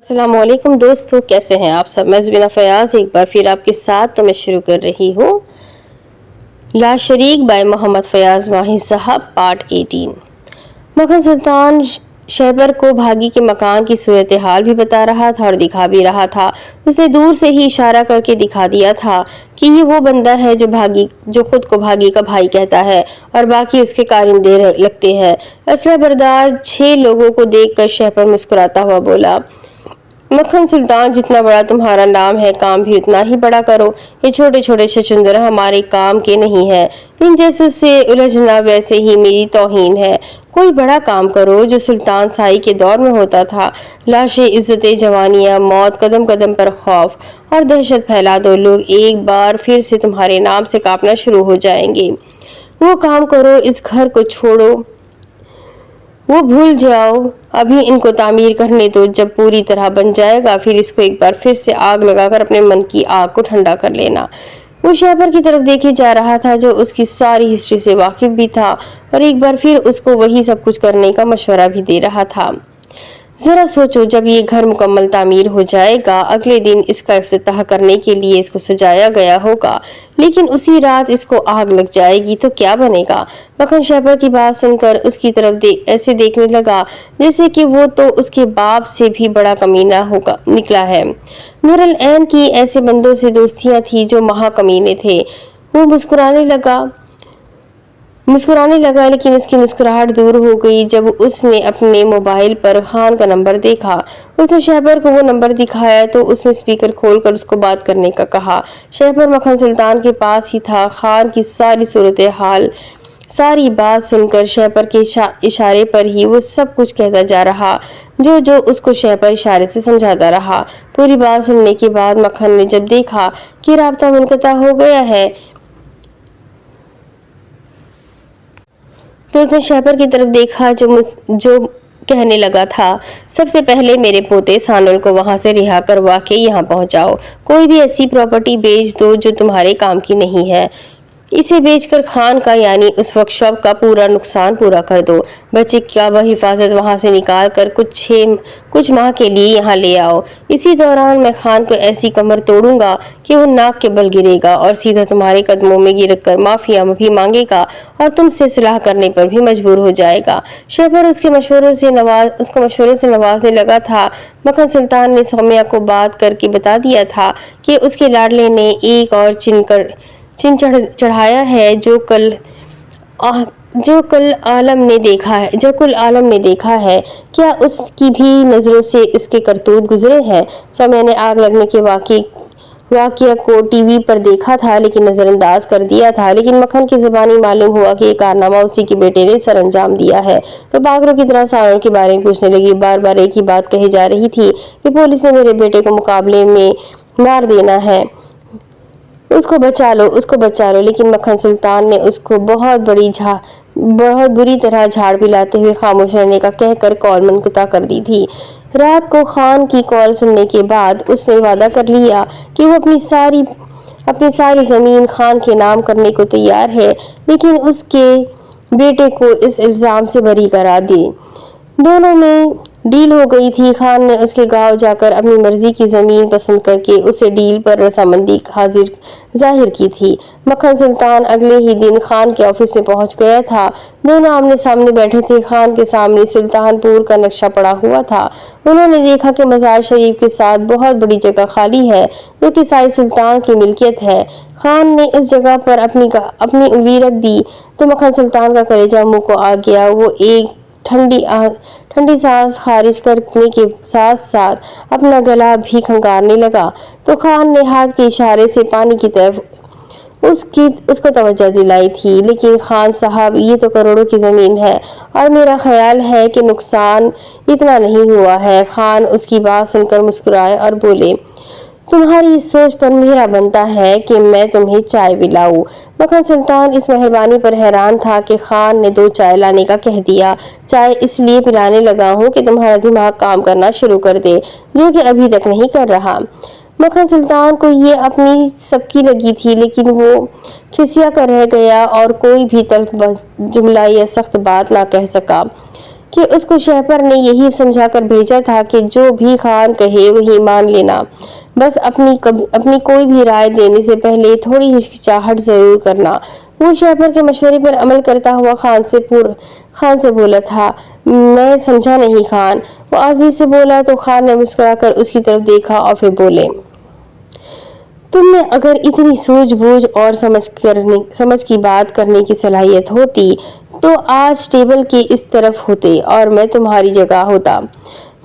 السلام علیکم دوستو، کیسے ہیں آپ سب؟ میں زبینہ فیاض ایک بار پھر آپ کے ساتھ تو میں شروع کر رہی ہوں لا شریک بائی محمد فیاض ماہی صاحب پارٹ 18۔ مکھن سلطان شہبر کو بھاگی کے مکان کی صورتحال بھی بتا رہا تھا اور دکھا بھی رہا تھا۔ اس نے دور سے ہی اشارہ کر کے دکھا دیا تھا کہ یہ وہ بندہ ہے جو خود کو بھاگی کا بھائی کہتا ہے اور باقی اس کے کارندے لگتے ہیں۔ اسلحہ بردار 6 لوگوں کو دیکھ کر شہبر مسکراتا ہوا بولا، مکھن سلطان جتنا بڑا تمہارا نام ہے کام بھی اتنا ہی بڑا کرو۔ یہ چھوٹے چھوٹے شچندر ہمارے کام کے نہیں ہیں، ان جیسوں سے الجھنا ویسے ہی میری توہین ہے۔ کوئی بڑا کام کرو جو سلطان سائی کے دور میں ہوتا تھا۔ لاشیں، عزتیں، جوانیاں، موت، قدم قدم پر خوف اور دہشت پھیلا دو، لوگ ایک بار پھر سے تمہارے نام سے کانپنا شروع ہو جائیں گے۔ وہ کام کرو، اس گھر کو چھوڑو، وہ بھول جاؤ، ابھی ان کو تعمیر کرنے دو، جب پوری طرح بن جائے گا پھر اس کو ایک بار پھر سے آگ لگا کر اپنے من کی آگ کو ٹھنڈا کر لینا۔ وہ شہبر کی طرف دیکھے جا رہا تھا جو اس کی ساری ہسٹری سے واقف بھی تھا اور ایک بار پھر اس کو وہی سب کچھ کرنے کا مشورہ بھی دے رہا تھا۔ ذرا سوچو، جب یہ گھر مکمل تعمیر ہو جائے گا، اگلے دن اس کا افتتاح کرنے کے لیے اس کو سجایا گیا ہوگا، لیکن اسی رات اس کو آگ لگ جائے گی تو کیا بنے گا؟ مکھن شہبر کی بات سن کر اس کی طرف ایسے دیکھنے لگا جیسے کہ وہ تو اس کے باپ سے بھی بڑا کمینہ نکلا ہے۔ نور العین کی ایسے بندوں سے دوستیاں تھیں جو مہا کمینے تھے۔ وہ مسکرانے لگا لیکن اس کی مسکراہٹ دور ہو گئی جب اس نے اپنے موبائل پر خان کا نمبر دیکھا۔ اس نے شہبر کو وہ نمبر دکھایا تو اس نے اسپیکر کھول کر اس کو بات کرنے کا کہا۔ شہبر مکھن سلطان کے پاس ہی تھا۔ خان کی ساری صورتحال، ساری بات سن کر شہبر کے اشارے پر ہی وہ سب کچھ کہتا جا رہا جو اس کو شہبر اشارے سے سمجھاتا رہا۔ پوری بات سننے کے بعد مکھن نے جب دیکھا کہ رابطہ منقطع ہو گیا ہے تو اس نے شہبر کی طرف دیکھا جو کہنے لگا تھا، سب سے پہلے میرے پوتے سانول کو وہاں سے رہا کروا کے یہاں پہنچاؤ۔ کوئی بھی ایسی پراپرٹی بیچ دو جو تمہارے کام کی نہیں ہے، اسے بیچ کر خان کا یعنی اس ورک شاپ کا پورا نقصان پورا کر دو۔ بچے کا بحفاظت وہاں سے نکال کر کچھ ماہ کے لیے یہاں لے آؤ۔ اسی دوران میں خان کو ایسی کمر توڑوں گا کہ وہ ناک کے بل گرے گا اور سیدھا تمہارے قدموں میں گر کر معافی بھی مانگے گا اور تم سے صلح کرنے پر بھی مجبور ہو جائے گا۔ شہبر اس کو مشوروں سے نوازنے لگا تھا۔ مکھن سلطان نے سومیا کو بات کر کے بتا دیا تھا کہ اس کے لاڈلے نے ایک اور چن چڑھایا ہے جو کل عالم نے دیکھا ہے۔ کیا اس کی بھی نظروں سے اس کے کرتوت گزرے ہیں؟ سومیا نے آگ لگنے کے واقعہ کو ٹی وی پر دیکھا تھا لیکن نظر انداز کر دیا تھا، لیکن مکھن کی زبانی معلوم ہوا کہ یہ کارنامہ اسی کے بیٹے نے سر انجام دیا ہے تو پاگلوں کی طرح سانول کے بارے میں پوچھنے لگی۔ بار بار ایک ہی بات کہی جا رہی تھی کہ پولیس نے میرے بیٹے کو مقابلے میں مار دینا ہے، اس کو بچا لو، لیکن مکھن سلطان نے اس کو بہت بری طرح جھاڑ پلاتے ہوئے خاموش رہنے کا کہہ کر کال منقطع کر دی تھی۔ رات کو خان کی کال سننے کے بعد اس نے وعدہ کر لیا کہ وہ اپنی ساری زمین خان کے نام کرنے کو تیار ہے لیکن اس کے بیٹے کو اس الزام سے بری کرا دے۔ دونوں میں ڈیل ہو گئی تھی۔ خان نے اس کے گاؤں جا کر اپنی مرضی کی زمین پسند کر کے اسے ڈیل پر رضامندی ظاہر کی تھی۔ مکھن سلطان اگلے ہی دن خان کے آفس میں پہنچ گیا تھا۔ دونوں آمنے سامنے بیٹھے تھے۔ خان کے سامنے سلطان پور کا نقشہ پڑا ہوا تھا۔ انہوں نے دیکھا کہ مزار شریف کے ساتھ بہت بڑی جگہ خالی ہے جو کہ سائی سلطان کی ملکیت ہے۔ خان نے اس جگہ پر اپنی انگلی رکھ دی تو مکھن سلطان کا کلیجہ منہ کو آ گیا۔ وہ ایک ٹھنڈی سانس خارج کرنے کے ساتھ ساتھ اپنا گلا بھی کھنگارنے لگا تو خان نے ہاتھ کے اشارے سے پانی کی طرف اس کو توجہ دلائی تھی۔ لیکن خان صاحب، یہ تو کروڑوں کی زمین ہے اور میرا خیال ہے کہ نقصان اتنا نہیں ہوا ہے۔ خان اس کی بات سن کر مسکرائے اور بولے، تمہاری اس سوچ پر میرا بنتا ہے کہ میں تمہیں چائے پلاؤں۔ مکھن سلطان اس مہربانی پر حیران تھا کہ خان نے 2 چائے لانے کا کہہ دیا۔ چائے اس لیے پلانے لگا ہوں کہ تمہارا دماغ کام کرنا شروع کر دے، جو کہ ابھی تک نہیں کر رہا۔ مکھن سلطان کو یہ اپنی سب کی لگی تھی لیکن وہ کھسیا کر رہ گیا اور کوئی بھی تلخ جملہ یا سخت بات نہ کہہ سکا۔ کہ اس کو شہپر نے یہی سمجھا کر بھیجا تھا کہ جو بھی خان کہے وہی مان لینا، بس اپنی کوئی بھی رائے دینے سے پہلے تھوڑی ہچکچاہٹ ضرور کرنا۔ وہ شہپر کے مشورے پر عمل کرتا ہوا خان سے بولا تھا، میں سمجھا نہیں خان۔ وہ عزیز سے بولا تو خان نے مسکرا کر اس کی طرف دیکھا اور پھر بولے، تم میں اگر اتنی سوجھ بوجھ اور سمجھ کی بات کرنے کی صلاحیت ہوتی تو آج ٹیبل کے اس طرف ہوتے اور میں تمہاری جگہ ہوتا۔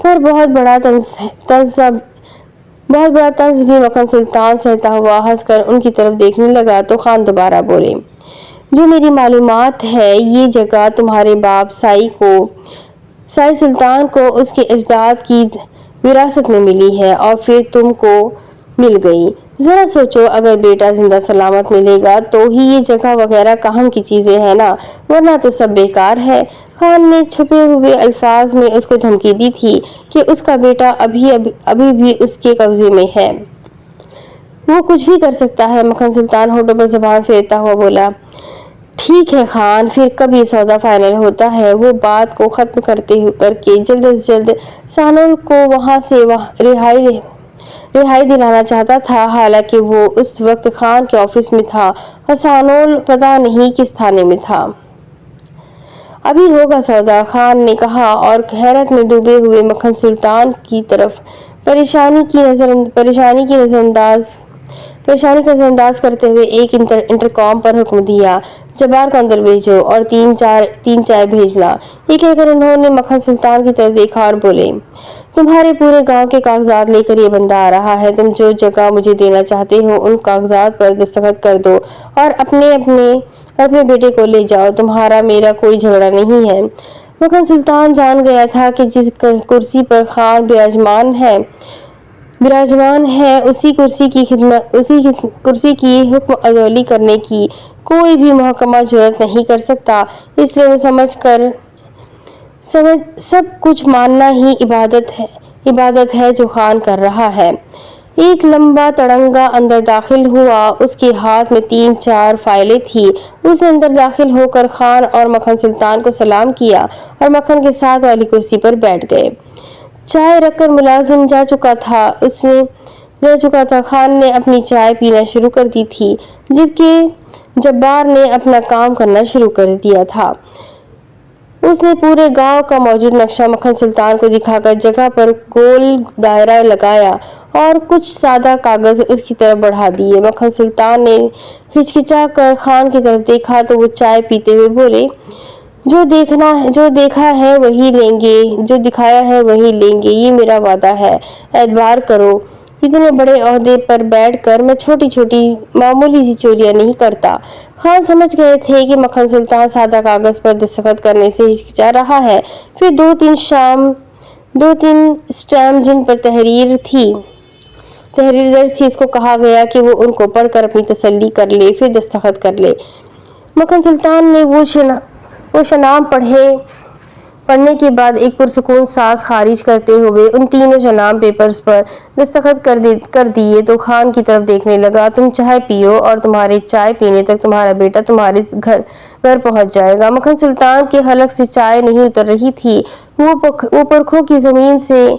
پر بہت بڑا طنز بھی مکھن سلطان سہتا ہوا ہنس کر ان کی طرف دیکھنے لگا تو خان دوبارہ بولے، جو میری معلومات ہے یہ جگہ تمہارے باپ سائی سلطان کو اس کے اجداد کی وراثت میں ملی ہے اور پھر تم کو مل گئی۔ ذرا سوچو، اگر بیٹا زندہ سلامت ملے گا تو ہی یہ جگہ وغیرہ کام کی چیزیں ہیں نا، ورنہ تو سب بیکار ہے۔ خان نے چھپے ہوئے الفاظ میں اس کو دھمکی دی تھی کہ اس کا بیٹا ابھی بھی اس کے قبضے میں ہے، وہ کچھ بھی کر سکتا ہے۔ مکھن سلطان ہونٹوں پر زبان پھیرتا ہوا بولا، ٹھیک ہے خان، پھر کب یہ سودا فائنل ہوتا ہے؟ وہ بات کو ختم کر کے جلد از جلد سانول کو وہاں سے رہائی دلانا چاہتا تھا، حالانکہ وہ اس وقت خان کے آفس میں تھا اور سانول پتہ نہیں کس تھانے میں تھا۔ ابھی ہوگا سودا، خان نے کہا اور حیرت میں ڈوبے ہوئے مکھن سلطان کی طرف پریشانی کا نظر انداز کرتے ہوئے ایک انٹرکام پر حکم دیا، جبار کو اندر بھیجو اور تین چائے بھیجنا۔ یہ کہہ کر انہوں نے مکھن سلطان کی طرف دیکھا اور بولے، تمہارے پورے گاؤں کے کاغذات لے کر یہ بندہ آ رہا ہے، تم جو جگہ مجھے دینا چاہتے ہو ان کاغذات پر دستخط کر دو اور اپنے بیٹے کو لے جاؤ، تمہارا میرا کوئی جھگڑا نہیں ہے۔ مکھن سلطان جان گیا تھا کہ جس کرسی پر خان براجمان ہے اسی کرسی کی حکم عدولی کرنے کی کوئی بھی محکمہ جرأت نہیں کر سکتا، اس لیے وہ سب کچھ ماننا ہی عبادت ہے جو خان کر رہا ہے۔ ایک لمبا تڑنگا اندر داخل ہوا، اس کے ہاتھ میں 3-4 فائلیں تھی۔ اس نے اندر داخل ہو کر خان اور مکھن سلطان کو سلام کیا اور مکھن کے ساتھ والی کرسی پر بیٹھ گئے۔ چائے رکھ کر ملازم جا چکا تھا۔ خان نے اپنی چائے پینا شروع کر دی تھی جبکہ جبار نے اپنا کام کرنا شروع کر دیا تھا۔ اس نے پورے گاؤں کا موجود نقشہ مکھن سلطان کو دکھا کر جگہ پر گول دائرہ لگایا اور کچھ سادہ کاغذ اس کی طرف بڑھا دیے۔ مکھن سلطان نے ہچکچا کر خان کی طرف دیکھا تو وہ چائے پیتے ہوئے بولے، جو دیکھا ہے وہی لیں گے، جو دکھایا ہے وہی لیں گے، یہ میرا وعدہ ہے۔ اعتبار کرو، اتنے بڑے عہدے پر بیٹھ کر میں چھوٹی چھوٹی معمولی سی چوریاں نہیں کرتا۔ خان سمجھ گئے تھے کہ مکھن سلطان سادہ کاغذ پر دستخط کرنے سے ہچکچا رہا ہے۔ پھر دو تین سٹیمپ جن پر تحریر درج تھی اس کو کہا گیا کہ وہ ان کو پڑھ کر اپنی تسلی کر لے، پھر دستخط کر لے۔ مکھن سلطان نے وہ شنام پڑھنے کے بعد ایک پرسکون سانس خارج کرتے ہوئے ان تینوں شنام پیپرز پر دستخط کر دیے تو خان کی طرف دیکھنے لگا، تم چائے پیو اور تمہارے چائے پینے تک تمہارا بیٹا تمہارے گھر پہنچ جائے گا۔ مکھن سلطان کے حلق سے چائے نہیں اتر رہی تھی، وہ پرکھوں کی زمین سے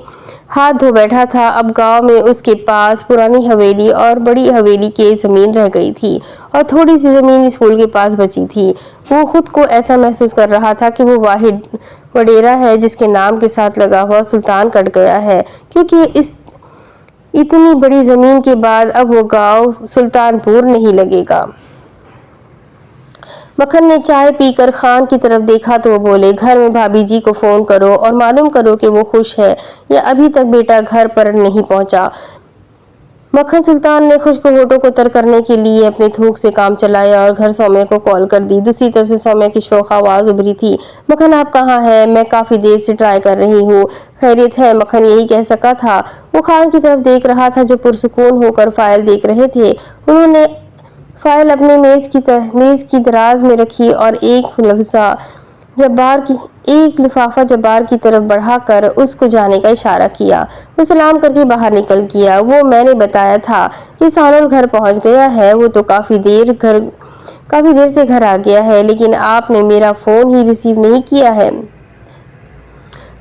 ہاتھ دھو بیٹھا تھا۔ اب گاؤں میں اس کے پاس پرانی حویلی اور بڑی حویلی کی زمین رہ گئی تھی اور تھوڑی سی زمین اسکول کے پاس بچی تھی۔ وہ خود کو ایسا محسوس کر رہا تھا کہ وہ واحد وڈیرا ہے جس کے نام کے ساتھ لگا ہوا سلطان کٹ گیا ہے، کیونکہ اتنی بڑی زمین کے بعد اب وہ گاؤں سلطان پور نہیں لگے گا۔ مکھن نے چائے پی کر خان کی طرف دیکھا تو وہ بولے، گھر میں بھابھی جی کو فون کرو اور معلوم کرو کہ وہ خوش ہے یا ابھی تک بیٹا گھر پر نہیں پہنچا۔ مکھن سلطان نے خشک ہونٹوں کو تر کرنے کے لیے اپنے تھوک سے کام چلایا اور گھر سومیا کو کال کر دی۔ دوسری طرف سے سومیا کی شوخ آواز ابھری تھی، مکھن آپ کہاں ہیں؟ میں کافی دیر سے ٹرائی کر رہی ہوں۔ خیریت ہے؟ مکھن یہی کہہ سکا تھا۔ وہ خان کی طرف دیکھ رہا تھا جو پرسکون ہو کر فائل دیکھ رہے تھے۔ انہوں نے فائل اپنے میز کی دراز میں رکھی اور ایک لفافہ جبار کی طرف بڑھا کر اس کو جانے کا اشارہ کیا۔ وہ سلام کر کے باہر نکل گیا۔ وہ میں نے بتایا تھا کہ سانول گھر پہنچ گیا ہے، وہ تو کافی دیر سے گھر آ گیا ہے، لیکن آپ نے میرا فون ہی ریسیو نہیں کیا ہے۔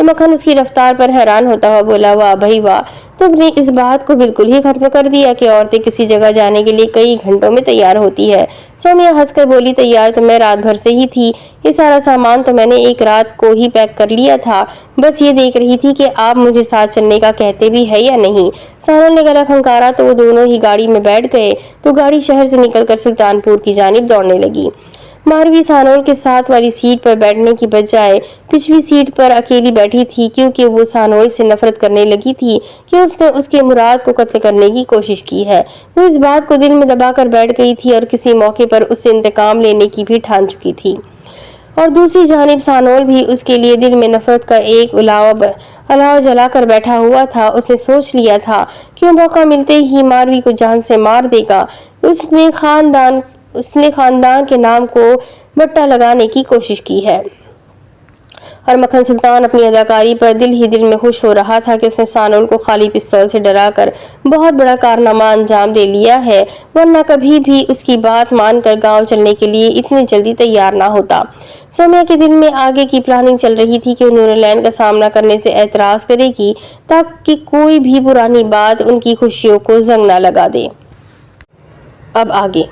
تو مکھن اس کی رفتار پر حیران ہوتا ہوا بولا، واہ بھائی واہ، تم نے اس بات کو بالکل ہی ختم کر دیا کہ عورتیں کسی جگہ جانے کے لیے کئی گھنٹوں میں تیار ہوتی ہے۔ سومیا ہنس کر بولی، تیار تو میں رات بھر سے ہی تھی، یہ سارا سامان تو میں نے ایک رات کو ہی پیک کر لیا تھا، بس یہ دیکھ رہی تھی کہ آپ مجھے ساتھ چلنے کا کہتے بھی ہے یا نہیں۔ سانول نے گلا کھنکارا تو وہ دونوں ہی گاڑی میں بیٹھ گئے تو گاڑی شہر سے نکل کر سلطان پور کی جانب دوڑنے لگی۔ ماروی سانول کے ساتھ والی سیٹ پر بیٹھنے کی بجائے پچھلی سیٹ پر اکیلی بیٹھی تھی، کیونکہ وہ سانول سے نفرت کرنے لگی تھی کہ اس نے اس کے مراد کو قتل کرنے کی کوشش کی ہے۔ وہ اس بات کو دل میں دبا کر بیٹھ گئی تھی اور کسی موقع پر اس سے انتقام لینے کی بھی ٹھان چکی تھی، اور دوسری جانب سانول بھی اس کے لیے دل میں نفرت کا ایک الاؤ جلا کر بیٹھا ہوا تھا۔ اس نے سوچ لیا تھا کہ وہ موقع ملتے ہی ماروی کو جان سے مار دے گا۔ اس نے خاندان کے نام کو بٹا لگانے کی کوشش کی ہے۔ اور مکھن سلطان اپنی اداکاری پر دل ہی دل میں خوش ہو رہا تھا کہ اس نے سانول کو خالی پستول سے ڈرا کر بہت بڑا کارنامہ انجام دے لیا ہے، ورنہ کبھی بھی اس کی بات مان کر گاؤں چلنے کے لیے اتنی جلدی تیار نہ ہوتا۔ سومیا کے دل میں آگے کی پلاننگ چل رہی تھی کہ نور العین کا سامنا کرنے سے اعتراض کرے گی تاکہ کوئی بھی پرانی بات ان کی خوشیوں کو زنگ نہ لگا دے۔ اب آگے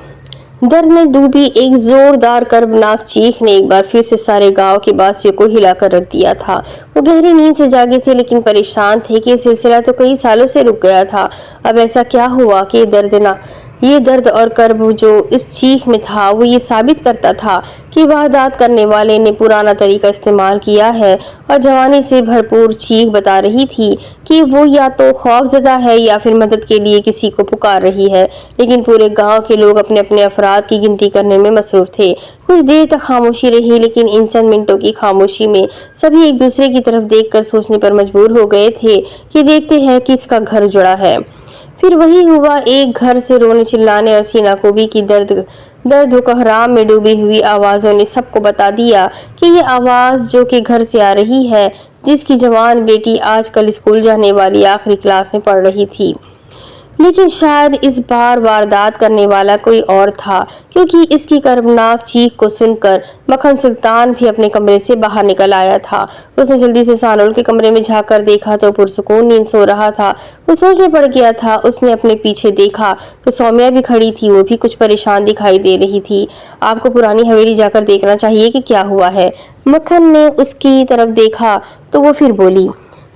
درد میں ڈوبی ایک زوردار کربناک چیخ نے ایک بار پھر سے سارے گاؤں کے باسیوں کو ہلا کر رکھ دیا تھا۔ وہ گہری نیند سے جاگے تھے لیکن پریشان تھے کہ یہ سلسلہ تو کئی سالوں سے رک گیا تھا۔ اب ایسا کیا ہوا کہ یہ درد اور کرب جو اس چیخ میں تھا وہ یہ ثابت کرتا تھا کہ واردات کرنے والے نے پرانا طریقہ استعمال کیا ہے، اور جوانی سے بھرپور چیخ بتا رہی تھی کہ وہ یا تو خوف زدہ ہے یا پھر مدد کے لیے کسی کو پکار رہی ہے۔ لیکن پورے گاؤں کے لوگ اپنے اپنے افراد کی گنتی کرنے میں مصروف تھے۔ کچھ دیر تک خاموشی رہی، لیکن ان چند منٹوں کی خاموشی میں سبھی ایک دوسرے کی طرف دیکھ کر سوچنے پر مجبور ہو گئے تھے کہ دیکھتے ہیں کس کا گھر جڑا ہے۔ پھر وہی ہوا، ایک گھر سے رونے چلانے اور سینہ کوبی کی درد و قہرام میں ڈوبی ہوئی آوازوں نے سب کو بتا دیا کہ یہ آواز جو کہ گھر سے آ رہی ہے جس کی جوان بیٹی آج کل اسکول جانے والی آخری کلاس میں پڑھ رہی تھی۔ لیکن شاید اس بار واردات کرنے والا کوئی اور تھا، کیونکہ اس کی کربناک چیخ کو سن کر مکھن سلطان بھی اپنے کمرے سے باہر نکل آیا تھا۔ اس نے جلدی سے سانول کے کمرے میں جھانک کر دیکھا تو پرسکون نیند سو رہا تھا۔ وہ سوچ میں پڑ گیا تھا۔ اس نے اپنے پیچھے دیکھا تو سومیا بھی کھڑی تھی، وہ بھی کچھ پریشان دکھائی دے رہی تھی۔ آپ کو پرانی حویلی جا کر دیکھنا چاہیے کہ کیا ہوا ہے۔ مکھن نے اس کی طرف دیکھا تو وہ پھر بولی،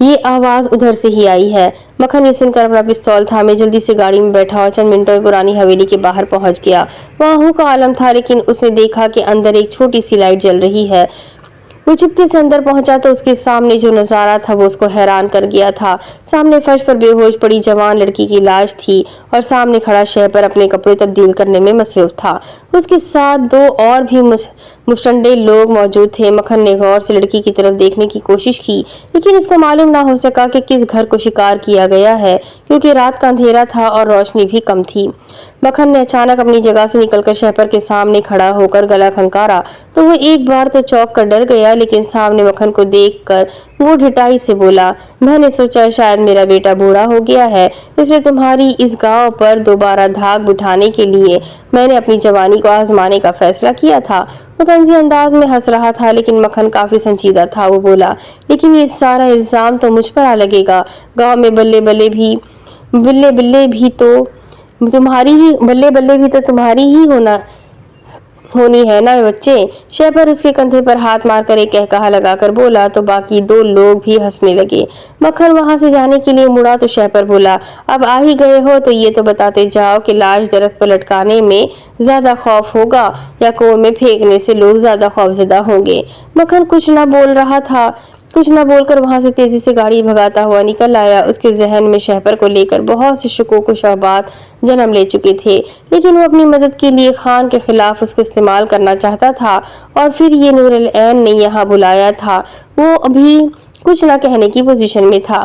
یہ آواز ادھر سے ہی آئی ہے۔ مکھن یہ سن کر اپنا پستول تھامے جلدی سے گاڑی میں بیٹھا اور چند منٹوں میں پرانی حویلی کے باہر پہنچ گیا۔ وہاں ہو کا عالم تھا، لیکن اس نے دیکھا کہ اندر ایک چھوٹی سی لائٹ جل رہی ہے۔ وہ چپکے سے اندر پہنچا تو اس کے سامنے جو نظارہ تھا وہ اس کو حیران کر گیا تھا۔ سامنے فرش پر بے ہوش پڑی جوان لڑکی کی لاش تھی اور سامنے کھڑا شہپر اپنے کپڑے تبدیل کرنے میں مصروف تھا۔ اس کے ساتھ دو اور بھی مشٹنڈے لوگ موجود تھے۔ مکھن نے غور سے لڑکی کی طرف دیکھنے کی کوشش کی، لیکن اس کو معلوم نہ ہو سکا کہ کس گھر کو شکار کیا گیا ہے، کیونکہ رات کا اندھیرا تھا اور روشنی بھی کم تھی۔ مکھن نے اچانک اپنی جگہ سے نکل کر شہپر کے سامنے کھڑا ہو کر گلا کھنکارا تو وہ ایک بار تو چونک کر ڈر گیا، لیکن سامنے مکھن کو دیکھ کر وہ ڈھٹائی سے بولا، میں نے سوچا شاید میرا بیٹا بوڑھا ہو گیا ہے، اس لیے تمہاری اس گاؤں پر دوبارہ دھاک بٹھانے کے لیے میں نے اپنی جوانی کو آزمانے کا فیصلہ کیا تھا۔ وہ طنزی انداز میں ہنس رہا تھا، لیکن مکھن کافی سنجیدہ تھا۔ وہ بولا، لیکن یہ سارا الزام تو مجھ پر آ لگے گا۔ گاؤں میں بلے بلے بھی تو تمہاری ہی ہونی ہے نا بچے۔ شہپر اس کے کندھے پر ہاتھ مار کر ایک قہقہا لگا کر بولا تو باقی دو لوگ بھی ہنسنے لگے۔ مکھن وہاں سے جانے کے لیے مڑا تو شہپر بولا، اب آ ہی گئے ہو تو یہ تو بتاتے جاؤ کہ لاش درخت پر لٹکانے میں زیادہ خوف ہوگا یا کنویں میں پھینکنے سے لوگ زیادہ خوفزدہ ہوں گے۔ مکھن کچھ نہ بول کر وہاں سے تیزی سے گاڑی بھگاتا ہوا نکل آیا۔ اس کے ذہن میں شہپر کو لے کر بہت سے شکوک و شبہات جنم لے چکے تھے، لیکن وہ اپنی مدد کے لیے خان کے خلاف اس کو استعمال کرنا چاہتا تھا، اور پھر یہ نور العین نے یہاں بلایا تھا، وہ ابھی کچھ نہ کہنے کی پوزیشن میں تھا۔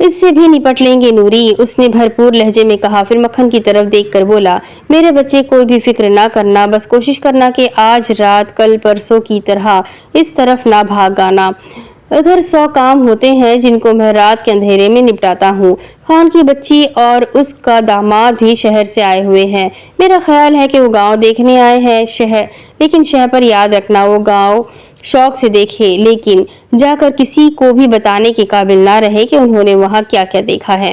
اس سے بھی نپٹ لیں گے نوری، اس نے بھرپور لہجے میں کہا، پھر مکھن کی طرف دیکھ کر بولا، میرے بچے کوئی بھی فکر نہ کرنا، بس کوشش کرنا کہ آج رات کل پرسوں کی طرح اس طرف نہ بھاگ آنا، ادھر 100 کام ہوتے ہیں جن کو میں رات کے اندھیرے میں نپٹاتا ہوں۔ خان کی بچی اور اس کا داماد بھی شہر سے آئے ہوئے ہیں، میرا خیال ہے کہ وہ گاؤں دیکھنے آئے ہیں، لیکن شہر پر یاد رکھنا وہ گاؤں شوق سے دیکھے، لیکن جا کر کسی کو بھی بتانے کے قابل نہ رہے کہ انہوں نے وہاں کیا کیا دیکھا ہے۔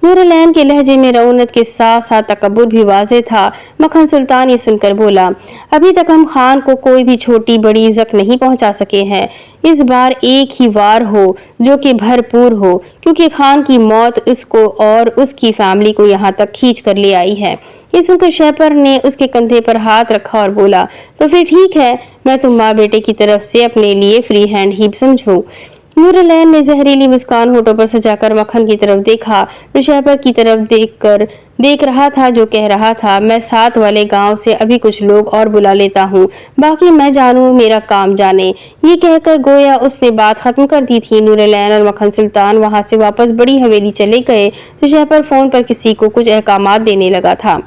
نور العین کے لہجے میں رعونت کے ساتھ ساتھ تکبر بھی واضح تھا۔ مکھن سلطان یہ سن کر بولا، ابھی تک ہم خان کو کوئی بھی چھوٹی بڑی زخ نہیں پہنچا سکے ہیں، اس بار ایک ہی وار ہو جو کہ بھرپور ہو، کیونکہ خان کی موت اس کو اور اس کی فیملی کو یہاں تک کھینچ کر لے آئی ہے۔ یہ سن کر شہپر نے اس کے کندھے پر ہاتھ رکھا اور بولا، تو پھر ٹھیک ہے، میں تم ماں بیٹے کی طرف سے اپنے لیے فری ہینڈ ہی سمجھوں۔ نور العین نے زہریلی مسکان ہونٹوں پر سجا کر مکھن کی طرف دیکھا تو شہپر کی طرف دیکھ رہا تھا جو کہہ رہا تھا، میں ساتھ والے گاؤں سے ابھی کچھ لوگ اور بلا لیتا ہوں، باقی میں جانوں میرا کام جانے۔ یہ کہہ کر گویا اس نے بات ختم کر دی تھی۔ نور العین اور مکھن سلطان وہاں سے واپس بڑی حویلی چلے گئے تو شہپر فون پر کسی کو کچھ احکامات دینے لگا تھا۔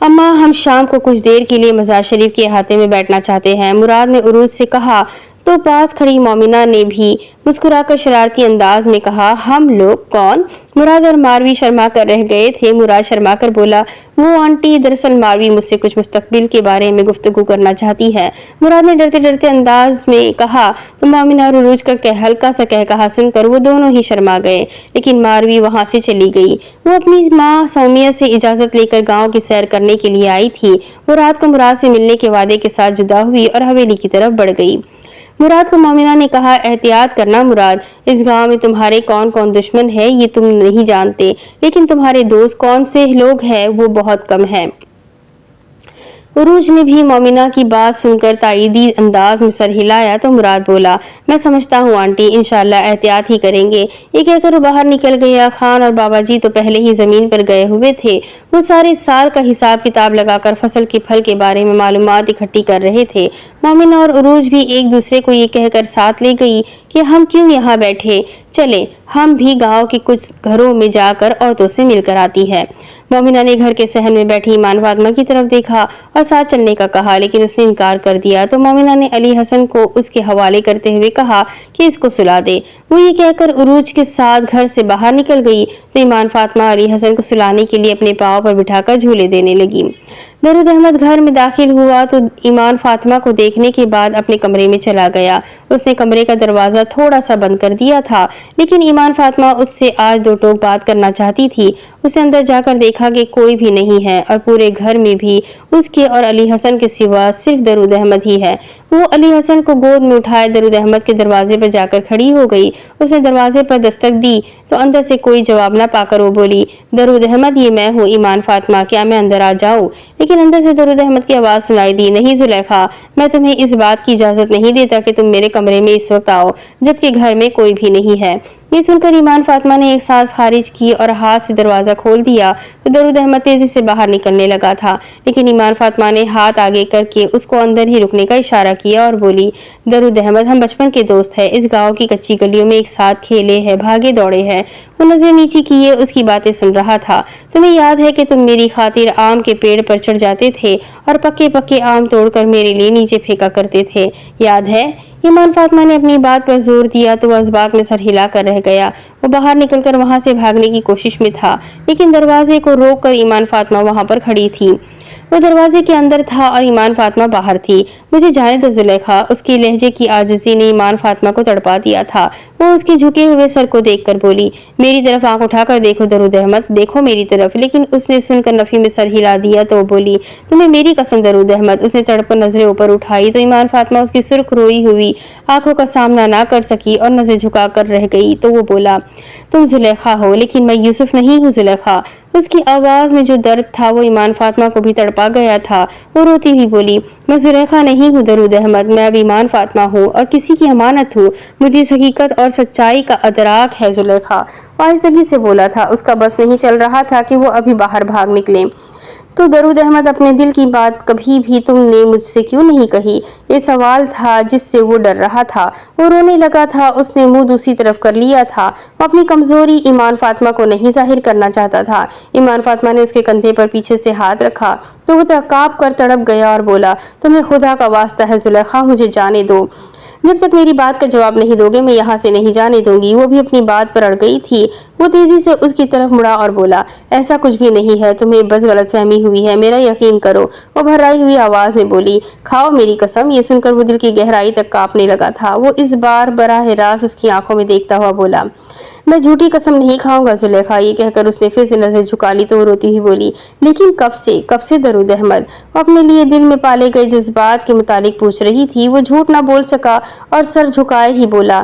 اماں، ہم شام کو کچھ دیر کے لیے مزار شریف کے احاطے میں بیٹھنا چاہتے ہیں، مراد نے عروج سے کہا تو پاس کھڑی مومنہ نے بھی مسکرا کر شرارتی انداز میں کہا، ہم لوگ کون؟ مراد اور ماروی شرما کر رہ گئے تھے۔ مراد شرما کر بولا، وہ آنٹی، دراصل ماروی مجھ سے کچھ مستقبل کے بارے میں گفتگو کرنا چاہتی ہے۔ مراد نے ڈرتے ڈرتے انداز میں کہا تو مومنہ اور عروج کا ہلکا سا کہا سن کر وہ دونوں ہی شرما گئے، لیکن ماروی وہاں سے چلی گئی۔ وہ اپنی ماں سومیہ سے اجازت لے کر گاؤں کی سیر کرنے کے لیے آئی تھی۔ وہ رات کو مراد سے ملنے کے وعدے کے ساتھ جدا ہوئی اور حویلی کی طرف بڑھ گئی۔ مراد کو مومنہ نے کہا، احتیاط کرنا مراد، اس گاؤں میں تمہارے کون کون دشمن ہے یہ تم نہیں جانتے، لیکن تمہارے دوست کون سے لوگ ہیں وہ بہت کم ہیں۔ عروج نے بھی مومنہ کی بات سن کر تائیدی انداز میں سر ہلایا تو مراد بولا، میں سمجھتا ہوں آنٹی، انشاءاللہ احتیاط ہی کریں گے۔ یہ کہہ کر وہ باہر نکل گیا۔ خان اور بابا جی تو پہلے ہی زمین پر گئے ہوئے تھے، وہ سارے سال کا حساب کتاب لگا کر فصل کے پھل کے بارے میں معلومات اکٹھی کر رہے تھے۔ مومنہ اور عروج بھی ایک دوسرے کو یہ کہہ کر ساتھ لے گئی کہ ہم کیوں یہاں بیٹھے، چلیں ہم بھی گاؤں کے کچھ گھروں میں جا کر عورتوں سے مل کر آتی ہے۔ مومنہ نے گھر کے صحن میں بیٹھی ایمان فاطمہ کی طرف دیکھا اور ساتھ چلنے کا کہا، لیکن اس نے انکار کر دیا تو مومنہ نے علی حسن کو اس کے حوالے کرتے ہوئے کہا کہ اس کو سلا دے۔ وہ یہ کہہ کر عروج کے ساتھ گھر سے باہر نکل گئی تو ایمان فاطمہ علی حسن کو سلانے کے لیے اپنے پاؤں پر بٹھا کر جھولے دینے لگی۔ درود احمد گھر میں داخل ہوا تو ایمان فاطمہ کو دیکھنے کے بعد اپنے کمرے میں چلا گیا۔ اس نے کمرے کا دروازہ تھوڑا سا بند کر دیا تھا، لیکن ایمان فاطمہ اس سے آج دو ٹوک بات کرنا چاہتی تھی۔ اس نے اندر جا کر دیکھا کہ کوئی بھی نہیں ہے اور پورے گھر میں بھی اس کے اور علی حسن کے سوا صرف درود احمد ہی ہے۔ وہ علی حسن کو گود میں اٹھائے درود احمد کے دروازے پر جا کر کھڑی ہو گئی۔ اس نے دروازے پر دستک دی تو اندر سے کوئی جواب نہ پا کر وہ بولی، درود احمد، یہ میں ہوں ایمان فاطمہ، کیا میں اندر آ جاؤں؟ لیکن اندر سے درود احمد کی آواز سنائی دی، نہیں زلیخا، میں تمہیں اس بات کی اجازت نہیں دیتا کہ تم میرے کمرے میں اس وقت آؤ جبکہ گھر میں کوئی بھی نہیں ہے۔ یہ سن کر ایمان فاطمہ نے ایک سانس خارج کی اور ہاتھ سے دروازہ کھول دیا تو درود احمد تیزی سے باہر نکلنے لگا تھا، لیکن ایمان فاطمہ نے ہاتھ آگے کر کے اس کو اندر ہی رکنے کا اشارہ کیا اور بولی، درود احمد، ہم بچپن کے دوست ہیں، اس گاؤں کی کچی گلیوں میں ایک ساتھ کھیلے ہیں، بھاگے دوڑے ہیں۔ وہ نظریں نیچی کیے اس کی باتیں سن رہا تھا۔ تمہیں یاد ہے کہ تم میری خاطر آم کے پیڑ پر چڑھ جاتے تھے اور پکے پکے آم توڑ کر میرے لیے نیچے پھینکا کرتے تھے، یاد ہے؟ ایمان فاطمہ نے اپنی بات پر زور دیا تو وہ اسباق میں سر ہلا کر رہ گیا۔ وہ باہر نکل کر وہاں سے بھاگنے کی کوشش میں تھا، لیکن دروازے کو روک کر ایمان فاطمہ وہاں پر کھڑی تھی۔ وہ دروازے کے اندر تھا اور ایمان فاطمہ باہر تھی۔ مجھے جانے دو زلیخا، اس کے لہجے کی عاجزی نے ایمان فاطمہ کو تڑپا دیا تھا۔ وہ اس کے جھکے ہوئے سر کو دیکھ کر بولی، میری طرف آنکھ اٹھا کر دیکھو درود احمد، دیکھو میری طرف۔ لیکن اس نے سن کر نفی میں سر ہلا دیا تو وہ بولی، تمہیں میری قسم درود احمد۔ اس نے تڑپ کر نظریں اوپر اٹھائی تو ایمان فاطمہ اس کی سرخ روئی ہوئی آنکھوں کا سامنا نہ کر سکی اور نظریں جھکا کر رہ گئی تو وہ بولا، تم زلیخا ہو لیکن میں یوسف نہیں ہوں زلیخا۔ اس کی آواز میں جو درد تھا وہ ایمان فاطمہ کو بھی تڑپا گیا تھا۔ وہ روتی ہوئی بولی، میں زلیخا نہیں ہوں درود احمد، میں اب ایمان فاطمہ ہوں اور کسی کی امانت ہوں، مجھے اس حقیقت اور سچائی کا ادراک ہے زلیخا۔ وہ آہستگی سے بولا تھا، اس کا بس نہیں چل رہا تھا کہ وہ ابھی باہر بھاگ نکلے تو درود احمد اپنے دل کی بات کبھی بھی تم نے مجھ سے کیوں نہیں کہی؟ یہ سوال تھا جس سے وہ ڈر رہا تھا۔ وہ رونے لگا تھا، اس نے منہ دوسری طرف کر لیا تھا۔ وہ اپنی کمزوری ایمان فاطمہ کو نہیں ظاہر کرنا چاہتا تھا۔ ایمان فاطمہ نے اس کے کندھے پر پیچھے سے ہاتھ رکھا تو وہ کانپ کر تڑپ گیا اور بولا، تمہیں خدا کا واسطہ ہے زلیخا، مجھے جانے دو۔ جب تک میری بات کا جواب نہیں دو گے میں یہاں سے نہیں جانے دوں گی۔ وہ بھی اپنی بات پر اڑ گئی تھی۔ وہ تیزی سے اس کی طرف مڑا اور بولا، ایسا کچھ بھی نہیں ہے، تمہیں بس غلط فہمی ہوئی ہے، میرا یقین کرو۔ وہ بھرائی ہوئی آواز میں بولی، کھاؤ میری قسم۔ یہ سن کر وہ دل کی گہرائی تک کانپنے لگا تھا۔ وہ اس بار براہ راست اس کی آنکھوں میں دیکھتا ہوا بولا، میں جھوٹی قسم نہیں کھاؤں گا زلیخا۔ یہ کہہ کر اس نے پھر سے نظر جھکا لی تو وہ روتی ہوئی بولی، لیکن کب سے درود احمد؟ وہ اپنے لیے دل میں پالے گئے جذبات کے متعلق پوچھ رہی تھی۔ وہ جھوٹ نہ بول سکا اور سر جھکائے ہی بولا،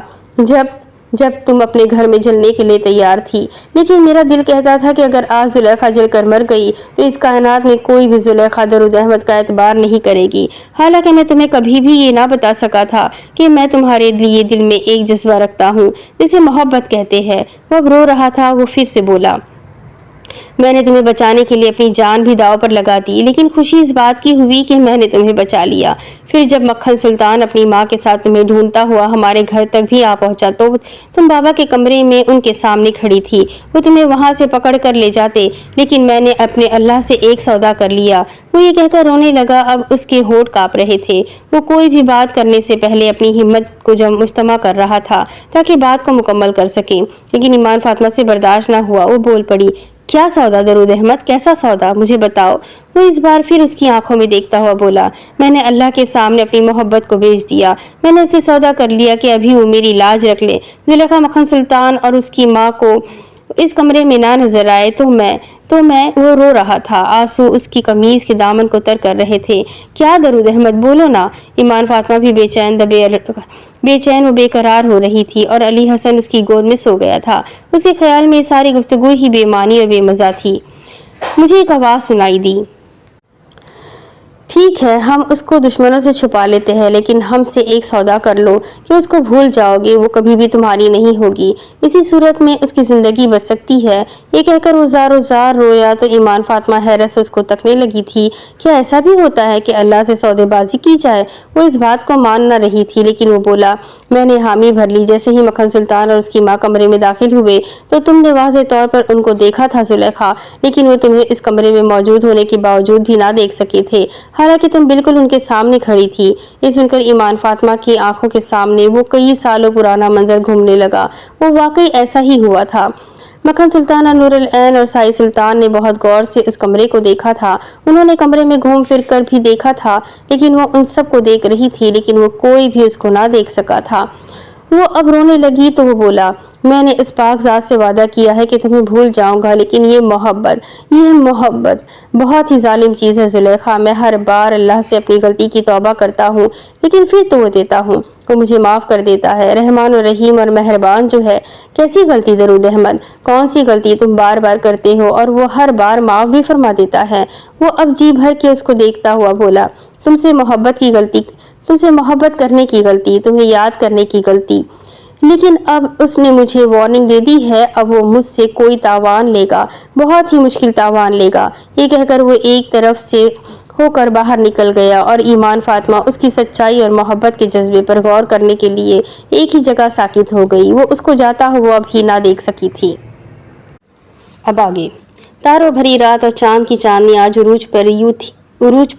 جب تم اپنے گھر میں جلنے کے لیے تیار تھی، لیکن میرا دل کہتا تھا کہ اگر آج زلیخا جل کر مر گئی تو اس کائنات میں کوئی بھی زلیخا درود احمد کا اعتبار نہیں کرے گی۔ حالانکہ میں تمہیں کبھی بھی یہ نہ بتا سکا تھا کہ میں تمہارے لیے دل میں ایک جذبہ رکھتا ہوں جسے محبت کہتے ہیں۔ وہ اب رو رہا تھا۔ وہ پھر سے بولا، میں نے تمہیں بچانے کے لیے اپنی جان بھی داؤ پر لگا دی، لیکن خوشی اس بات کی ہوئی کہ میں نے تمہیں بچا لیا۔ پھر جب مکھن سلطان اپنی ماں کے ساتھ تمہیں ڈھونڈتا ہوا ہمارے گھر تک بھی آ پہنچا تو تم بابا کے کمرے میں ان کے سامنے کھڑی تھی۔ وہ تمہیں وہاں سے پکڑ کر لے جاتے، لیکن میں نے اپنے اللہ سے ایک سودا کر لیا۔ وہ یہ کہہ کر رونے لگا۔ اب اس کے ہونٹ کانپ رہے تھے۔ وہ کوئی بھی بات کرنے سے پہلے اپنی ہمت کو مجتمع کر رہا تھا تاکہ بات کو مکمل کر سکے، لیکن ایمان فاطمہ سے برداشت نہ ہوا۔ وہ بول پڑی، کیا سودا درود احمد؟ کیسا سودا؟ مجھے بتاؤ۔ وہ اس بار پھر اس کی آنکھوں میں دیکھتا ہوا بولا، میں نے اللہ کے سامنے اپنی محبت کو بیچ دیا۔ میں نے اسے سودا کر لیا کہ ابھی وہ میری لاج رکھ لے، زلیخا مکھن سلطان اور اس کی ماں کو اس کمرے میں نہ نظر آئے تو میں وہ رو رہا تھا۔ آنسو اس کی قمیض کے دامن کو تر کر رہے تھے۔ کیا درود احمد؟ بولو نا۔ ایمان فاطمہ بھی بے چین و بے قرار ہو رہی تھی اور علی حسن اس کی گود میں سو گیا تھا۔ اس کے خیال میں یہ ساری گفتگو ہی بے معنی اور بے مزہ تھی۔ مجھے ایک آواز سنائی دی، ٹھیک ہے ہم اس کو دشمنوں سے چھپا لیتے ہیں، لیکن ہم سے ایک سودا کر لو کہ اس کو بھول جاؤ گے، وہ کبھی بھی تمہاری نہیں ہوگی، اسی صورت میں اس کی زندگی بچ سکتی ہے۔ یہ کہہ کر وہ زار و زار رویا تو ایمان فاطمہ حیرت سے اس کو تکنے لگی تھی۔ کیا ایسا بھی ہوتا ہے کہ اللہ سے سودے بازی کی جائے؟ وہ اس بات کو مان نہ رہی تھی، لیکن وہ بولا، میں نے حامی بھر لی۔ جیسے ہی مکھن سلطان اور اس کی ماں کمرے میں داخل ہوئے تو تم نے واضح طور پر ان کو دیکھا تھا زلیخا، لیکن وہ تمہیں اس کمرے میں موجود ہونے کے باوجود بھی نہ دیکھ سکے تھے، حالانکہ تم بالکل ان کے سامنے کھڑی تھی۔ یہ سن کر ایمان فاطمہ کی آنکھوں کے سامنے وہ کئی سالوں پرانا منظر گھومنے لگا۔ وہ واقعی ایسا ہی ہوا تھا۔ مکھن سلطان اور نور العین اور سائی سلطان نے بہت غور سے اس کمرے کو دیکھا تھا۔ انہوں نے کمرے میں گھوم پھر کر بھی دیکھا تھا، لیکن وہ ان سب کو دیکھ رہی تھی، لیکن وہ کوئی بھی اس کو نہ دیکھ سکا تھا۔ وہ اب رونے لگی تو وہ بولا، میں نے اس پاک ذات سے وعدہ کیا ہے کہ تمہیں بھول جاؤں گا، لیکن یہ محبت بہت ہی ظالم چیز ہے زلیخا۔ میں ہر بار اللہ سے اپنی غلطی کی توبہ کرتا ہوں، لیکن پھر توڑ دیتا ہوں، وہ مجھے معاف کر دیتا ہے، رحمان و رحیم اور مہربان جو ہے۔ کیسی غلطی درود احمد؟ کون سی غلطی تم بار بار کرتے ہو اور وہ ہر بار معاف بھی فرما دیتا ہے؟ وہ اب جی بھر کے اس کو دیکھتا ہوا بولا، تم سے محبت کرنے کی غلطی، تمہیں یاد کرنے کی غلطی، لیکن اب اس نے مجھے وارننگ دے دی ہے، اب وہ مجھ سے کوئی تاوان لے گا، بہت ہی مشکل تاوان لے گا۔ یہ کہہ کر وہ ایک طرف سے ہو کر باہر نکل گیا اور ایمان فاطمہ اس کی سچائی اور محبت کے جذبے پر غور کرنے کے لیے ایک ہی جگہ ساکت ہو گئی۔ وہ اس کو جاتا ہوا بھی نہ دیکھ سکی تھی۔ اب آگے، تاروں بھری رات اور چاند کی چاندنی آج عروج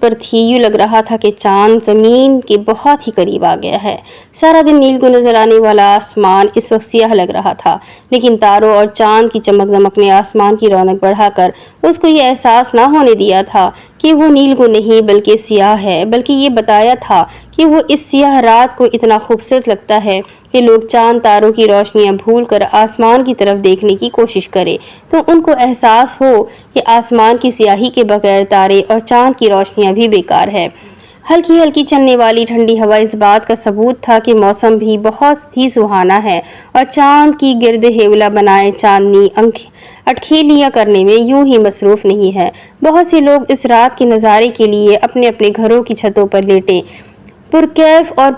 پر تھی۔ یوں لگ رہا تھا کہ چاند زمین کے بہت ہی قریب آ گیا ہے۔ سارا دن نیل کو نظر آنے والا آسمان اس وقت سیاہ لگ رہا تھا، لیکن تاروں اور چاند کی چمک دمک نے آسمان کی رونق بڑھا کر اس کو یہ احساس نہ ہونے دیا تھا کہ وہ نیل کو نہیں بلکہ سیاہ ہے، بلکہ یہ بتایا تھا کہ وہ اس سیاہ رات کو اتنا خوبصورت لگتا ہے کہ لوگ چاند تاروں کی روشنیاں بھول کر آسمان کی طرف دیکھنے کی کوشش کرے تو ان کو احساس ہو کہ آسمان کی سیاہی کے بغیر تارے اور چاند کی روشنیاں بھی بیکار ہے۔ ہلکی ہلکی چلنے والی ٹھنڈی ہوا اس بات کا ثبوت تھا کہ موسم بھی بہت ہی سہانا ہے اور چاند کی گرد ہیولا بنائے چاندنی اٹکھیلیاں کرنے میں یوں ہی مصروف نہیں ہے۔ بہت سے لوگ اس رات کے نظارے کے لیے اپنے اپنے گھروں کی چھتوں پر لیٹے پرکیف اور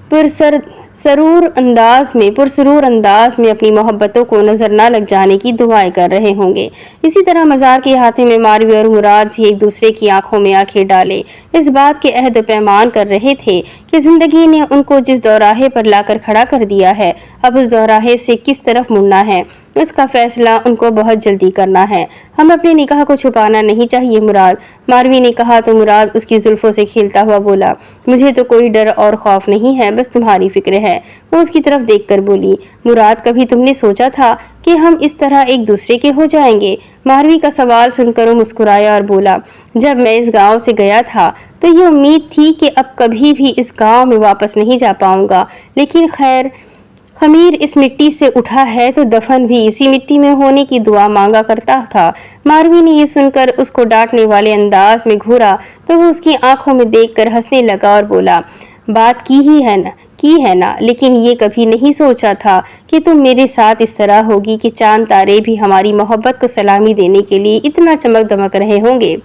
پرسرد پرسرور انداز میں اپنی محبتوں کو نظر نہ لگ جانے کی دعائیں کر رہے ہوں گے۔ اسی طرح مزار کے احاطے میں ماروی اور مراد بھی ایک دوسرے کی آنکھوں میں آنکھیں ڈالے اس بات کے عہد و پیمان کر رہے تھے کہ زندگی نے ان کو جس دوراہے پر لا کر کھڑا کر دیا ہے، اب اس دوراہے سے کس طرف مڑنا ہے، اس کا فیصلہ ان کو بہت جلدی کرنا ہے۔ ہم اپنے نکاح کو چھپانا نہیں چاہیے مراد، ماروی نے کہا تو مراد اس کی زلفوں سے کھیلتا ہوا بولا، مجھے تو کوئی ڈر اور خوف نہیں ہے، بس تمہاری فکر ہے۔ وہ اس کی طرف دیکھ کر بولی، مراد کبھی تم نے سوچا تھا کہ ہم اس طرح ایک دوسرے کے ہو جائیں گے؟ ماروی کا سوال سن کر وہ مسکرایا اور بولا، جب میں اس گاؤں سے گیا تھا تو یہ امید تھی کہ اب کبھی بھی اس گاؤں میں واپس نہیں جا پاؤں گا، لیکن خیر خمیر اس مٹی سے اٹھا ہے تو دفن بھی اسی مٹی میں ہونے کی دعا مانگا کرتا تھا۔ ماروی نے یہ سن کر اس کو ڈانٹنے والے انداز میں گھورا تو وہ اس کی آنکھوں میں دیکھ کر ہنسنے لگا اور بولا، بات کی ہے نا، لیکن یہ کبھی نہیں سوچا تھا کہ تم میرے ساتھ اس طرح ہوگی کہ چاند تارے بھی ہماری محبت کو سلامی دینے کے لیے اتنا چمک دمک رہے ہوں گے۔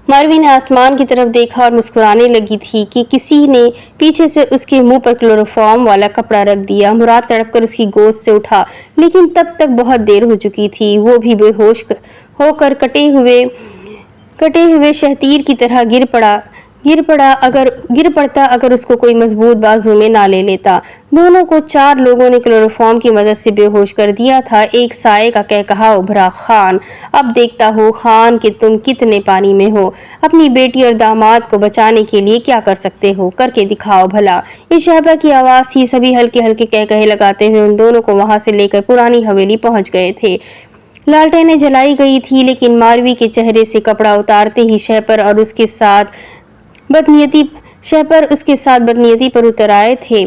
ماروی نے آسمان کی طرف دیکھا اور مسکرانے لگی تھی کہ کسی نے پیچھے سے اس کے منہ پر کلوروفارم والا کپڑا رکھ دیا۔ مراد تڑپ کر اس کی گود سے اٹھا، لیکن تب تک بہت دیر ہو چکی تھی۔ وہ بھی بے ہوش ہو کر کٹے ہوئے شہتیر کی طرح گر پڑتا اگر اس کو کوئی مضبوط بازو میں نہ لے لیتا۔ دونوں کو 4 لوگوں نے کلوروفارم کی مدد سے بے ہوش کر دیا تھا۔ ایک سائے کا کہکہا ابھرا، خان، اب دیکھتا ہو خان کہ تم کتنے پانی میں ہو، اپنی بیٹی اور داماد کو بچانے کے لیے کیا کر سکتے ہو، کر کے دکھاؤ بھلا۔ یہ شہبہ کی آواز تھی۔ سبھی ہلکے ہلکے کہکہے لگاتے ہوئے ان دونوں کو وہاں سے لے کر پرانی حویلی پہنچ گئے تھے۔ لالٹینیں جلائی گئی تھی، لیکن ماروی کے چہرے سے کپڑا اتارتے ہی شہپر اس کے ساتھ بدنیتی پر اتر آئے تھے۔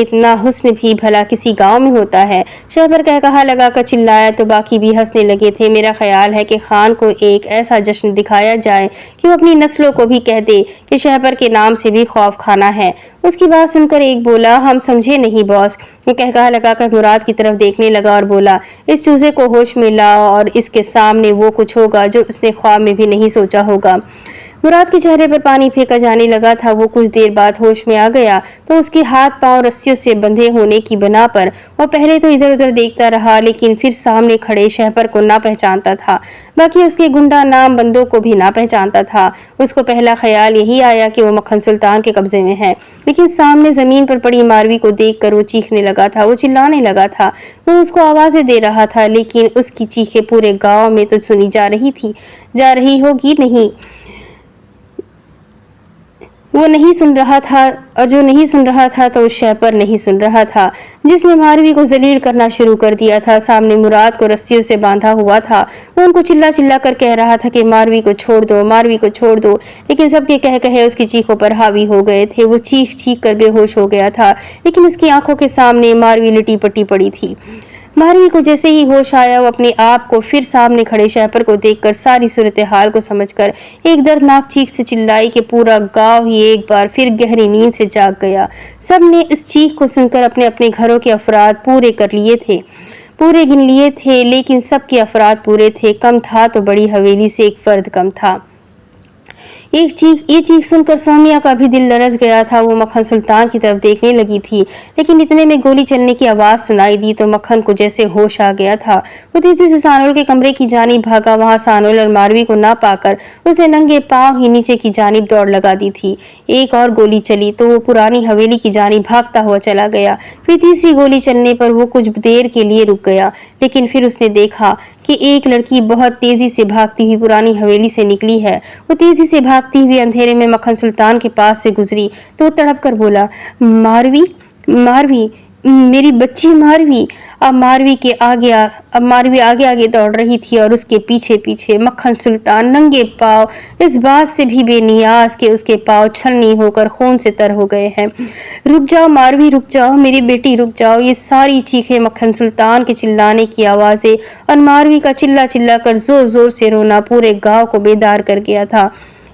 اتنا حسن بھی بھلا کسی گاؤں میں ہوتا ہے؟ شہپر کہا لگا کر چلایا تو باقی بھی ہنسنے لگے تھے۔ میرا خیال ہے کہ خان کو ایک ایسا جشن دکھایا جائے کہ وہ اپنی نسلوں کو بھی کہہ دے کہ شہپر کے نام سے بھی خوف کھانا ہے۔ اس کی بات سن کر ایک بولا، ہم سمجھے نہیں باس۔ وہ کہا لگا کر مراد کی طرف دیکھنے لگا اور بولا، اس چوزے کو ہوش میں لاؤ اور اس کے سامنے وہ کچھ ہوگا جو اس نے خواب میں بھی نہیں سوچا ہوگا۔ مراد کے چہرے پر پانی پھینکا جانے لگا تھا۔ وہ کچھ دیر بعد ہوش میں آ گیا تو اس کے ہاتھ پاؤں رسیوں سے بندھے ہونے کی بنا پر وہ پہلے تو ادھر ادھر دیکھتا رہا، لیکن پھر سامنے کھڑے شہپر کو نہ پہچانتا تھا، باقی اس کے گنڈا نام بندوں کو بھی نہ پہچانتا تھا۔ اس کو پہلا خیال یہی آیا کہ وہ مکھن سلطان کے قبضے میں ہے، لیکن سامنے زمین پر پڑی ماروی کو دیکھ کر وہ چیخنے لگا تھا، وہ چلانے لگا تھا، وہ اس کو آوازیں دے رہا تھا، لیکن اس کی چیخیں پورے گاؤں میں تو سنی جا رہی ہوگی نہیں۔ وہ نہیں سن رہا تھا، اور جو نہیں سن رہا تھا تو اس شہپر نہیں سن رہا تھا جس نے ماروی کو ذلیل کرنا شروع کر دیا تھا۔ سامنے مراد کو رسیوں سے باندھا ہوا تھا، وہ ان کو چلا چلا کر کہہ رہا تھا کہ ماروی کو چھوڑ دو، ماروی کو چھوڑ دو، لیکن سب کے کہے اس کی چیخوں پر حاوی ہو گئے تھے۔ وہ چیخ چیخ کر بے ہوش ہو گیا تھا، لیکن اس کی آنکھوں کے سامنے ماروی لٹی پٹی پڑی تھی۔ ماروی کو جیسے ہی ہوش آیا، وہ اپنے آپ کو پھر سامنے کھڑے شہپر کو دیکھ کر ساری صورتحال کو سمجھ کر ایک دردناک چیخ سے چلائی کہ پورا گاؤں ہی ایک بار پھر گہری نیند سے جاگ گیا۔ سب نے اس چیخ کو سن کر اپنے اپنے گھروں کے افراد پورے گن لیے تھے، لیکن سب کے افراد پورے تھے، کم تھا تو بڑی حویلی سے ایک فرد کم تھا۔ یہ چیخ سن کر سومیا کا بھی دل لرز گیا تھا۔ وہ مکھن سلطان کی طرف دیکھنے لگی تھی، لیکن اتنے میں گولی چلنے کی آواز سنائی دی تو مکھن کو جیسے ہوش آ گیا تھا۔ وہ تیزی سے سانول کے کمرے کی جانب بھاگا۔ وہاں سانول اور ماروی کو نہ پا کر اس نے ننگے پاؤں ہی نیچے کی جانب دوڑ لگا دی تھی۔ ایک اور گولی چلی تو وہ پرانی حویلی کی جانب بھاگتا ہوا چلا گیا۔ پھر تیسری گولی چلنے پر وہ کچھ دیر کے لیے رک گیا، لیکن پھر اس نے دیکھا کہ ایک لڑکی بہت تیزی سے بھاگتی ہوئی پرانی حویلی سے نکلی ہے۔ وہ تیزی سے بھاگتی ہوئی اندھیرے میں مکھن سلطان کے پاس سے گزری تو وہ تڑپ کر بولا، ماروی، ماروی، میری بچی ماروی۔ اب ماروی آگے آگے دوڑ رہی تھی اور اس کے پیچھے پیچھے مکھن سلطان ننگے پاؤں، اس بات سے بھی بے نیاز کہ اس کے پاؤں چھلنی ہو کر خون سے تر ہو گئے ہیں۔ رک جاؤ ماروی، رک جاؤ میری بیٹی، رک جاؤ۔ یہ ساری چیخیں، مکھن سلطان کے چلانے کی آوازیں اور ماروی کا چلا چلا کر زور زور سے رونا پورے گاؤں کو بیدار کر گیا تھا۔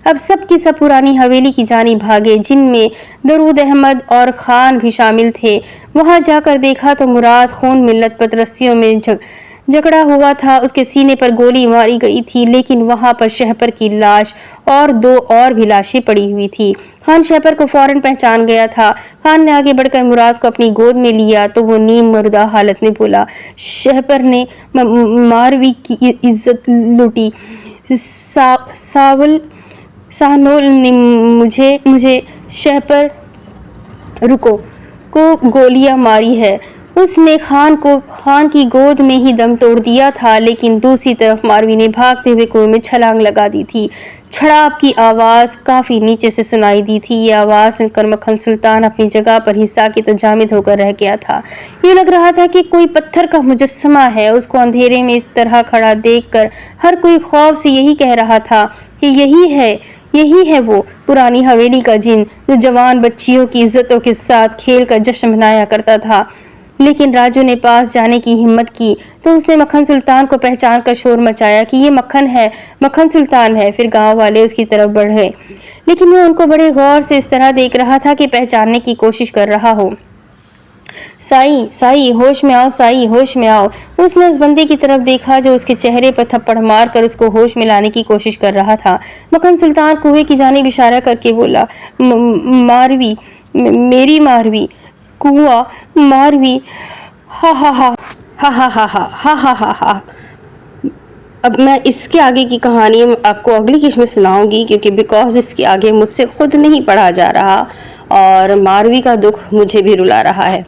اب سب کے سب پرانی حویلی کی جانب بھاگے، جن میں درود احمد اور خان بھی شامل تھے۔ وہاں جا کر دیکھا تو مراد خون میں لت پت رسیوں میں جکڑا ہوا تھا، اس کے سینے پر گولی ماری گئی تھی، لیکن وہاں پر شہپر کی لاش اور 2 اور بھی لاشیں پڑی ہوئی تھی۔ خان شہپر کو فوراً پہچان گیا تھا۔ خان نے آگے بڑھ کر مراد کو اپنی گود میں لیا تو وہ نیم مردہ حالت میں بولا، شہپر نے ماروی کی عزت لوٹی، ساہنول نے مجھے شہپر رکو کو گولیاں ماری ہے۔ اس نے خان کی گود میں ہی دم توڑ دیا تھا، لیکن دوسری طرف ماروی نے بھاگتے ہوئے کنویں میں چھلانگ لگا دی تھی۔ چھڑاپ کی آواز کافی نیچے سے سنائی دی تھی۔ یہ آواز سن کر مکھن سلطان اپنی جگہ پر ہی ساکت و جامد ہو کر رہ گیا تھا۔ یہ لگ رہا تھا کہ کوئی پتھر کا مجسمہ ہے۔ اس کو اندھیرے میں اس طرح کھڑا دیکھ کر ہر کوئی خوف سے یہی کہہ رہا تھا کہ یہی ہے وہ پرانی حویلی کا جن جو جوان بچیوں کی عزتوں کے ساتھ کھیل کر جشن منایا کرتا تھا۔ لیکن راجو نے پاس جانے کی ہمت کی تو اس نے مکھن سلطان کو پہچان کر شور مچایا کہ یہ مکھن سلطان ہے۔ پھر گاؤں والے اس کی طرف بڑھے، لیکن وہ ان کو بڑے غور سے اس طرح دیکھ رہا تھا کہ پہچاننے کی کوشش کر رہا ہو۔ سائی ہوش میں آؤ، سائی ہوش میں آؤ۔ اس نے اس بندے کی طرف دیکھا جو اس کے چہرے پر تھپڑ مار کر اس کو ہوش میں لانے کی کوشش کر رہا تھا۔ مکھن سلطان کنویں کی جانب اشارہ کر کے بولا، ماروی، میری ماروی، کنواں ماروی، ہا ہا ہا ہا ہا ہا ہا ہا ہا ہا ہا۔ اب میں اس کے آگے کی کہانی آپ کو اگلی قسط میں سناؤں گی، کیونکہ بیکاز اس کے آگے مجھ سے خود نہیں پڑھا جا رہا اور ماروی کا دکھ مجھے بھی رلا رہا ہے۔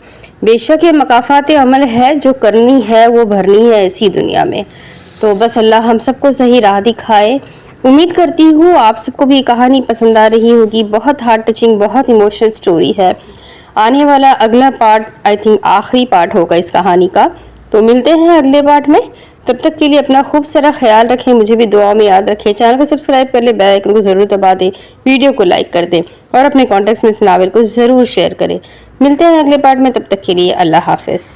بے شک یہ مکافات عمل ہے، جو کرنی ہے وہ بھرنی ہے اسی دنیا میں۔ تو بس اللہ ہم سب کو صحیح راہ دکھائے۔ امید کرتی ہوں آپ سب کو بھی یہ کہانی پسند آ رہی ہوگی۔ بہت ہارٹ ٹچنگ، بہت ایموشنل سٹوری ہے۔ آنے والا اگلا پارٹ آئی تھنک آخری پارٹ ہوگا اس کہانی کا۔ تو ملتے ہیں اگلے پارٹ میں، تب تک کے لیے اپنا خوب سارا خیال رکھیں، مجھے بھی دعا میں یاد رکھیں، چینل کو سبسکرائب کر لیں، بیل آئیکن کو ضرور دبا دیں، ویڈیو کو لائک کر دیں اور اپنے کانٹیکٹس میں اس ناول کو ضرور شیئر کریں۔ ملتے ہیں اگلے پارٹ میں، تب تک کے لیے اللہ حافظ۔